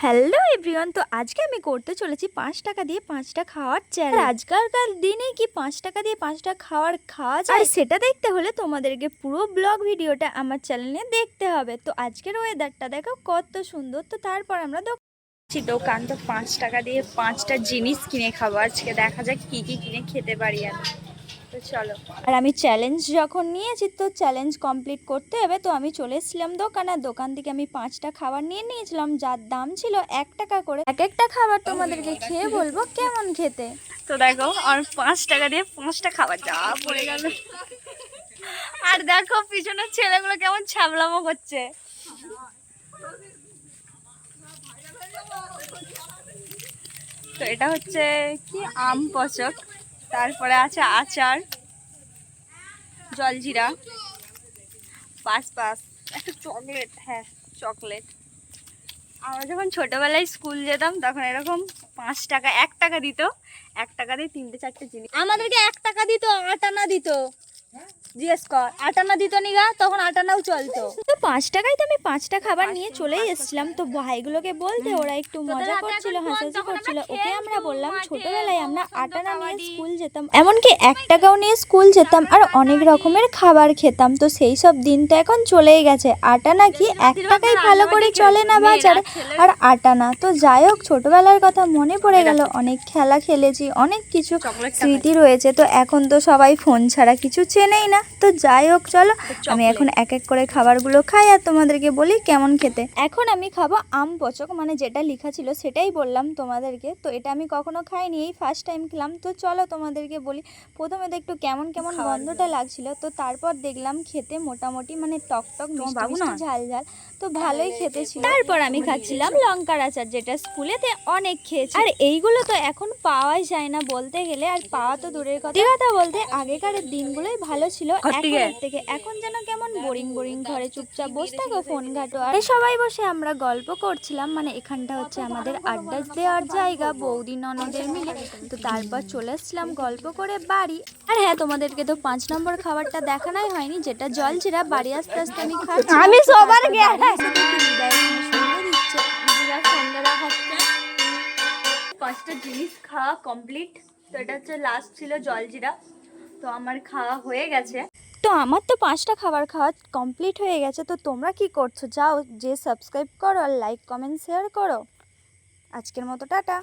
Hello everyone, তো আজকে আমি করতে চলেছি 5 টাকা দিয়ে 5টা খাওয়ার চ্যালেঞ্জ। আজকালকার দিনে কি 5 টাকা দিয়ে 5টা খাওয়া যায়? আর সেটা দেখতে হলে তোমাদেরকে পুরো ব্লগ ভিডিওটা আমার চ্যানেলে দেখতে হবে। তো আজকের ওয়েদারটা দেখো কত সুন্দর। তো তারপর আমরা দোকান, তো 5 টাকা দিয়ে 5টা জিনিস কিনে খাবো। আজকে দেখা যাক কি কি কিনে খেতে পারি আমি। তো চলো, আর আমি চ্যালেঞ্জ যখন নিয়েছি তো চ্যালেঞ্জ কমপ্লিট করতে হবে। তো আমি চলে এসেছিলাম দোকানে, দোকান থেকে আমি 5টা খাবার নিয়ে নিয়েছিলাম, যার দাম ছিল 1 টাকা করে। এক একটা খাবার তোমাদেরকে খেয়ে বলবো কেমন খেতে। তো দেখো, আর 5 টাকা দিয়ে 5টা খাবার যা পড়ে গেল। আর দেখো পিছনের ছেলেগুলো কেমন ছাবলামো করছে। তো এটা হচ্ছে কি আম পচক, তারপরে আছে আচার, জলজিরা, পাঁচ একটা চকলেট। হ্যাঁ, চকলেট। আমরা যখন ছোটবেলায় স্কুল যেতাম তখন এরকম 5 টাকা 1 টাকা দিত, 1 টাকা দিয়ে 3টে 4টে জিনিস। আমাদেরকে 1 টাকা দিত, 8 আনা দিত। জিজ্ঞেস কর, 8 আনা দিত নিগা, তখন 8 আনাও চলতো। তো 5 টাকায় তো আমি 5টা খাবার নিয়ে চলেই এসেছিলাম। তো ভাইগুলোকে বলতে ওরা একটু মজা করছিল, হাসাহাসি করছিল। ওকে আমরা বললাম ছোটবেলায় আমরা 8 আনা নিয়ে স্কুল যেতাম, এমনকি 1 টাকাও নিয়ে স্কুল যেতাম, আর অনেক রকমের খাবার খেতাম। তো সেই সব দিন তো এখন চলেই গেছে। 8 আনা কি, 1 টাকাই ভালো করে চলে না বাজারে, আর 8 আনা। তো যাই হোক, ছোটবেলার কথা মনে পড়ে গেল। অনেক খেলা খেলেছি, অনেক কিছু স্মৃতি রয়েছে। তো এখন তো সবাই ফোন ছাড়া কিছু চেনেই না। তো যাই হোক, চলো আমি এখন এক এক করে খাবারগুলো খাই আর তোমাদেরকে বলি কেমন খেতে। এখন আমি খাবো আম পচক, মানে যেটা লেখা ছিল সেটাই বললাম তোমাদেরকে। তো এটা আমি কখনো খাইনি, এই ফার্স্ট টাইম খেলাম। তো চলো তোমাদেরকে বলি। প্রথমে তো একটু কেমন কেমন গন্ধটা লাগছিল, তো তারপর দেখলাম খেতে মোটামুটি মানে টক টক মিষ্টি মিষ্টি ঝাল ঝাল, তো ভালোই খেতে ছিল। তারপর আমি খাচ্ছিলাম লঙ্কার আচার, যেটা স্কুলেতে অনেক খেয়েছি। আর এইগুলো তো এখন পাওয়াই যায় না বলতে গেলে, আর পাওয়া তো দূরের কথা বলতে আগেকার দিনগুলোই ভালো ছিল এখনের থেকে। এখন যেন কেমন বোরিং বোরিং, ঘরে চুপচাপ বসে থাকো, ফোন ঘাটো। আর সবাই বসে আমরা গল্প করছিলাম, মানে এখানটা হচ্ছে আমাদের আড্ডা দেওয়ার জায়গা, বৌদি ননদের মিলে। তো তারপর চলে এসেছিলাম গল্প করে বাড়ি। আর হ্যাঁ, তোমাদেরকে তো 5 নম্বর খাবারটা দেখানোই হয়নি, যেটা জলজিরা। বাড়ি আস্তে আস্তে আমি খাচ্ছি, আমি সবার দিচ্ছে 5টা জিনিস খাওয়া কমপ্লিট। তো এটা হচ্ছে লাস্ট ছিল জলজিরা। তো আমার খাওয়া হয়ে গেছে। তো আমার তো 5টা খাবার খাওয়া কমপ্লিট হয়ে গেছে। তো তোমরা কি করছো? যাও যে সাবস্ক্রাইব করো আর লাইক কমেন্ট শেয়ার করো। আজকের মতো টাটা।